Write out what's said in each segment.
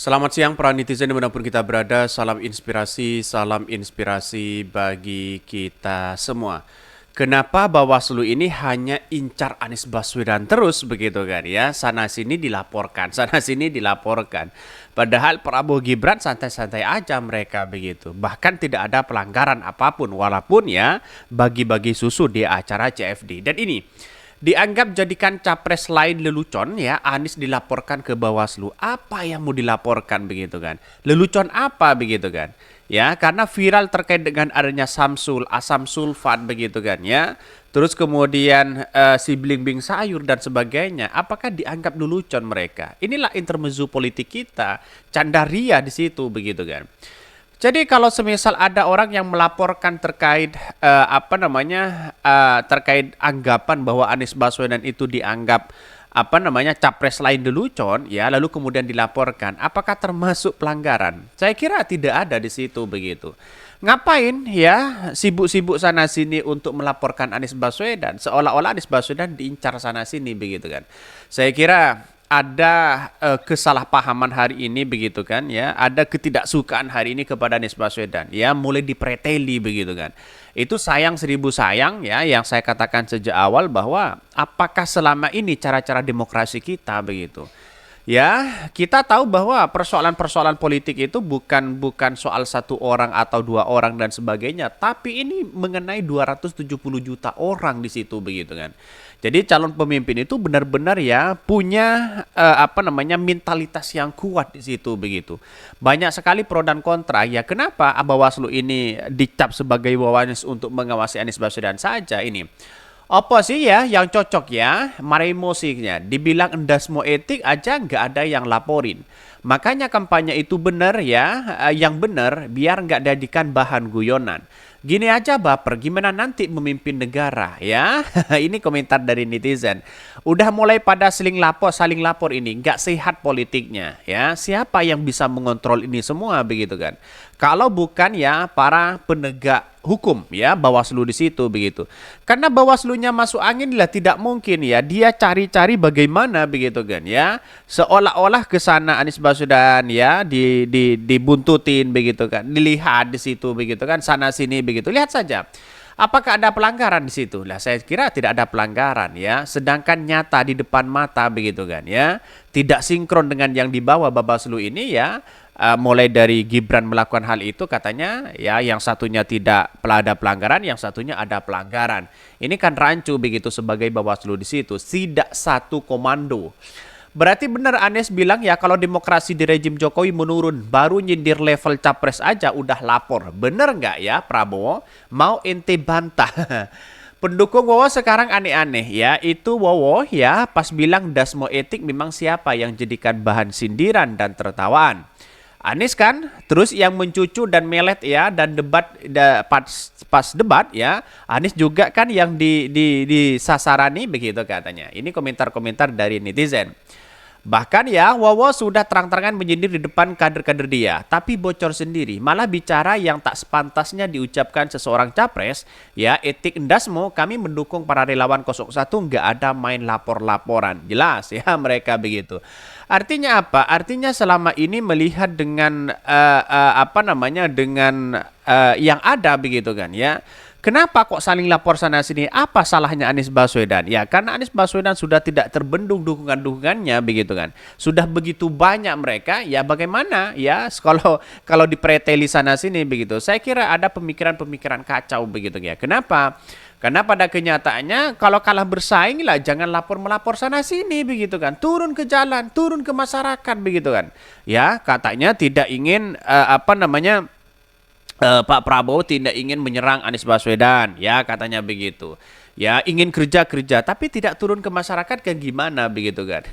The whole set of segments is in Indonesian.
Selamat siang para netizen dimanapun kita berada, salam inspirasi bagi kita semua. Kenapa Bawaslu ini hanya incar Anies Baswedan terus begitu kan ya? Sana sini dilaporkan, sana sini dilaporkan. Padahal Prabowo Gibran santai-santai aja mereka begitu. Bahkan tidak ada pelanggaran apapun walaupun ya bagi-bagi susu di acara CFD. Dan ini dianggap jadikan capres lain lelucon ya, Anies dilaporkan ke Bawaslu. Apa yang mau dilaporkan begitu kan? Lelucon apa begitu kan? Ya, karena viral terkait dengan adanya Samsul, asam sulfat begitu kan ya. Terus kemudian si Bling sayur dan sebagainya. Apakah dianggap lelucon mereka? Inilah intermezzo politik kita, candaria di situ begitu kan. Jadi kalau semisal ada orang yang melaporkan terkait terkait anggapan bahwa Anies Baswedan itu dianggap capres lain lelucon ya, lalu kemudian dilaporkan, apakah termasuk pelanggaran? Saya kira tidak ada di situ begitu. Ngapain ya sibuk-sibuk sana sini untuk melaporkan Anies Baswedan, seolah-olah Anies Baswedan diincar sana sini begitu kan. Saya kira ada kesalahpahaman hari ini begitu kan ya, ada ketidaksukaan hari ini kepada Anies Baswedan ya, mulai dipreteli begitu kan. Itu sayang seribu sayang ya, yang saya katakan sejak awal bahwa apakah selama ini cara-cara demokrasi kita begitu. Ya, kita tahu bahwa persoalan-persoalan politik itu bukan soal satu orang atau dua orang dan sebagainya, tapi ini mengenai 270 juta orang di situ begitu kan. Jadi calon pemimpin itu benar-benar ya punya mentalitas yang kuat di situ begitu. Banyak sekali pro dan kontra. Ya, kenapa Bawaslu ini dicap sebagai wawanis untuk mengawasi Anies Baswedan saja ini? Apa sih ya yang cocok ya? Mari musiknya. Dibilang endasmo etik aja nggak ada yang laporin. Makanya kampanye itu benar ya, yang benar biar nggak jadikan bahan guyonan. Gini aja baper, gimana nanti memimpin negara ya? Ini komentar dari netizen. Udah mulai pada saling lapor ini, nggak sehat politiknya ya. Siapa yang bisa mengontrol ini semua begitu kan? Kalau bukan ya para penegak hukum ya, Bawaslu di situ begitu. Karena Bawaslunya masuk angin lah, tidak mungkin ya dia cari-cari bagaimana begitu kan ya. Seolah-olah ke sana Anies Baswedan ya dibuntutin begitu kan. Dilihat di situ begitu kan, sana sini begitu. Lihat saja. Apakah ada pelanggaran di situ? Lah saya kira tidak ada pelanggaran ya. Sedangkan nyata di depan mata begitu kan ya. Tidak sinkron dengan yang dibawa Bawaslu ini ya. Mulai dari Gibran melakukan hal itu katanya ya, yang satunya tidak ada pelanggaran, yang satunya ada pelanggaran. Ini kan rancu begitu sebagai Bawaslu di situ, tidak satu komando. Berarti benar Anies bilang ya, kalau demokrasi di rejim Jokowi menurun, baru nyindir level capres aja udah lapor. Bener nggak ya Prabowo? Mau ente bantah. Pendukung Wowo sekarang aneh-aneh ya. Itu Wowo ya pas bilang dasmo etik memang siapa yang jadikan bahan sindiran dan tertawaan. Anies kan, terus yang mencucu dan melet ya, dan pas debat ya, Anies juga kan yang disasarani begitu katanya. Ini komentar-komentar dari netizen. Bahkan ya, Wowo sudah terang-terangan menyindir di depan kader-kader dia, tapi bocor sendiri, malah bicara yang tak sepantasnya diucapkan seseorang capres, ya etik endasmo, kami mendukung para relawan 01, nggak ada main lapor-laporan. Jelas ya mereka begitu. Artinya apa? Artinya selama ini melihat dengan yang ada begitu kan ya. Kenapa kok saling lapor sana sini? Apa salahnya Anies Baswedan? Ya karena Anies Baswedan sudah tidak terbendung dukungan-dukungannya begitu kan. Sudah begitu banyak mereka, ya bagaimana ya kalau dipreteli sana sini begitu. Saya kira ada pemikiran-pemikiran kacau begitu ya. Kenapa? Karena pada kenyataannya kalau kalah bersaing lah jangan melapor sana sini begitu kan. Turun ke jalan, turun ke masyarakat begitu kan. Ya, katanya tidak ingin Pak Prabowo tidak ingin menyerang Anies Baswedan, ya katanya begitu. Ya ingin kerja-kerja, tapi tidak turun ke masyarakat kan gimana begitu kan?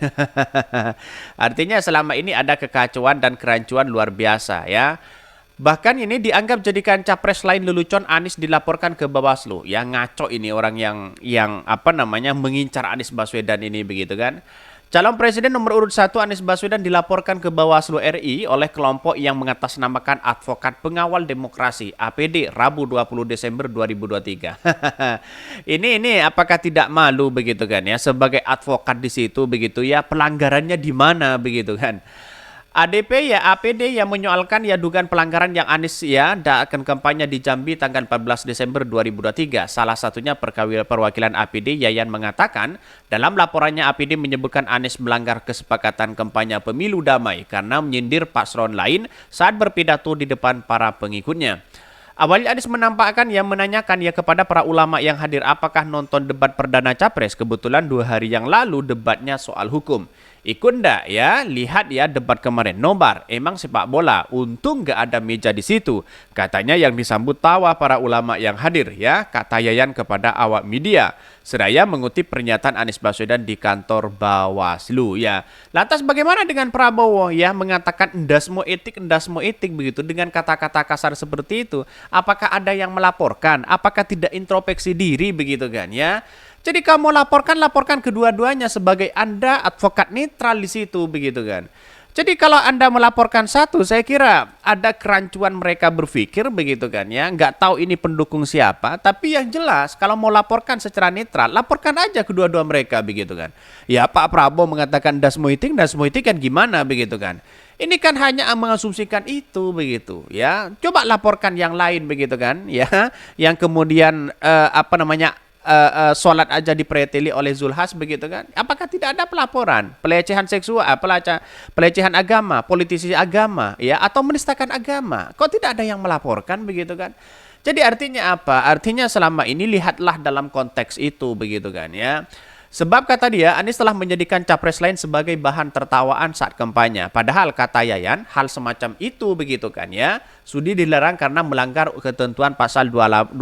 Artinya selama ini ada kekacauan dan kerancuan luar biasa ya. Bahkan ini dianggap jadikan capres lain lelucon, Anies dilaporkan ke Bawaslu. Ya ngaco ini orang yang mengincar Anies Baswedan ini begitu kan? Calon Presiden nomor urut 1 Anies Baswedan dilaporkan ke Bawaslu RI oleh kelompok yang mengatasnamakan Advokat Pengawal Demokrasi APD Rabu 20 Desember 2023. Ini apakah tidak malu begitu kan ya sebagai advokat di situ begitu ya, pelanggarannya di mana begitu kan? ADP ya APD yang menyoalkan ya dugaan pelanggaran yang Anies ya akan kampanye di Jambi tanggal 14 Desember 2023. Salah satunya perwakilan APD Yayan mengatakan dalam laporannya APD menyebutkan Anies melanggar kesepakatan kampanye pemilu damai karena menyindir paslon lain saat berpidato di depan para pengikutnya. Awalnya Anies menampakkan yang menanyakan ya kepada para ulama yang hadir apakah nonton debat perdana capres. Kebetulan 2 hari yang lalu debatnya soal hukum. Ikut ndak ya, lihat ya debat kemarin, nobar, emang sepak bola, untung nggak ada meja di situ. Katanya yang disambut tawa para ulama yang hadir ya, kata Yayan kepada awak media. Seraya mengutip pernyataan Anies Baswedan di kantor Bawaslu ya. Lantas bagaimana dengan Prabowo ya mengatakan endasmo etik begitu dengan kata-kata kasar seperti itu? Apakah ada yang melaporkan? Apakah tidak introspeksi diri begitu kan ya? Jadi kamu laporkan kedua-duanya sebagai Anda advokat netral di situ begitu kan. Jadi kalau Anda melaporkan satu, saya kira ada kerancuan mereka berpikir begitu kan ya. Nggak tahu ini pendukung siapa, tapi yang jelas kalau mau laporkan secara netral, laporkan aja kedua-dua mereka begitu kan. Ya Pak Prabowo mengatakan dasmo itik kan gimana begitu kan. Ini kan hanya mengasumsikan itu begitu ya. Coba laporkan yang lain begitu kan ya. Yang kemudian sholat aja dipreteli oleh Zulhas begitu kan? Apakah tidak ada pelaporan pelecehan seksual, pelecehan agama, politisi agama, ya atau menistakan agama? Kok tidak ada yang melaporkan begitu kan? Jadi artinya apa? Artinya selama ini lihatlah dalam konteks itu begitu kan ya. Sebab kata dia, Anies telah menjadikan capres lain sebagai bahan tertawaan saat kampanye. Padahal kata Yayan, hal semacam itu begitu kan ya, sudah dilarang karena melanggar ketentuan pasal 200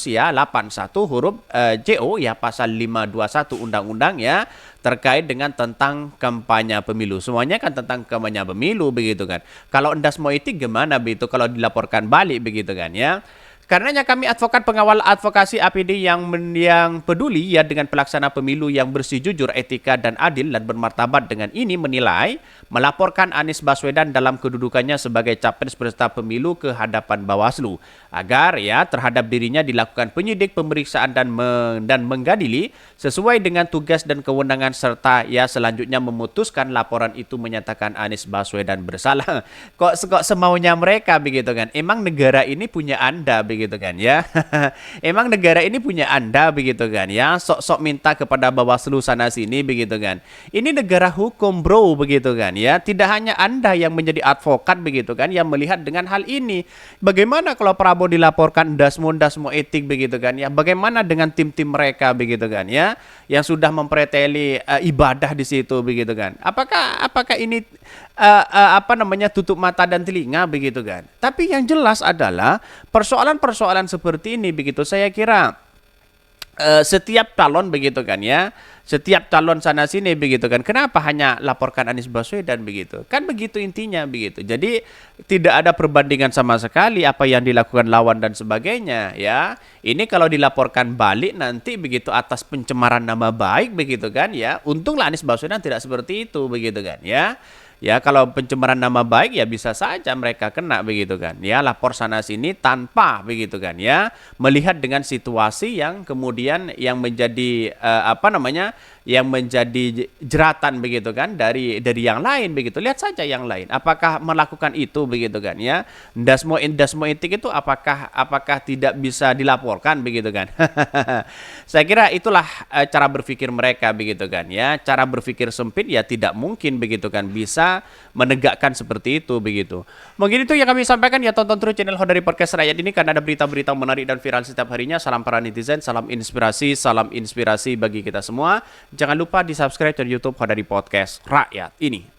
ya, 81 huruf JO ya, pasal 521 undang-undang ya, terkait dengan tentang kampanye pemilu. Semuanya kan tentang kampanye pemilu begitu kan. Kalau endas mau etik gimana begitu kalau dilaporkan balik begitu kan ya. Karenanya kami advokat pengawal advokasi APD yang peduli ya dengan pelaksana pemilu yang bersih, jujur, etika dan adil dan bermartabat dengan ini menilai melaporkan Anies Baswedan dalam kedudukannya sebagai capres peserta pemilu ke hadapan Bawaslu agar ya terhadap dirinya dilakukan penyidik, pemeriksaan dan menggadili sesuai dengan tugas dan kewenangan serta ya selanjutnya memutuskan laporan itu menyatakan Anies Baswedan bersalah. Kok semaunya mereka begitu kan? Emang negara ini punya Anda begitu kan ya. Emang negara ini punya Anda begitu kan ya. Sok-sok minta kepada Bawaslu sana sini begitu kan. Ini negara hukum bro begitu kan ya. Tidak hanya Anda yang menjadi advokat begitu kan yang melihat dengan hal ini. Bagaimana kalau Prabowo dilaporkan dasmo etik begitu kan ya. Bagaimana dengan tim-tim mereka begitu kan ya yang sudah mempreteli ibadah di situ begitu kan. Apakah ini tutup mata dan telinga begitu kan. Tapi yang jelas adalah persoalan seperti ini begitu saya kira setiap calon begitu kan ya, setiap calon sana sini begitu kan, kenapa hanya laporkan Anies Baswedan begitu kan, begitu intinya begitu. Jadi tidak ada perbandingan sama sekali apa yang dilakukan lawan dan sebagainya ya. Ini kalau dilaporkan balik nanti begitu atas pencemaran nama baik begitu kan ya, untunglah Anies Baswedan tidak seperti itu begitu kan ya. Ya kalau pencemaran nama baik ya bisa saja mereka kena begitu kan ya, lapor sana sini tanpa begitu kan ya melihat dengan situasi yang kemudian yang menjadi yang menjadi jeratan begitu kan dari yang lain begitu. Lihat saja yang lain apakah melakukan itu begitu kan ya. Dasmo etik itu apakah tidak bisa dilaporkan begitu kan. Saya kira itulah cara berpikir mereka begitu kan ya. Cara berpikir sempit ya tidak mungkin begitu kan bisa menegakkan seperti itu begitu. Mungkin itu yang kami sampaikan ya, tonton terus channel Hodari Podcast Rakyat ini karena ada berita-berita menarik dan viral setiap harinya. Salam para netizen, salam inspirasi bagi kita semua. Jangan lupa di subscribe channel YouTube Hodari Podcast Rakyat ini.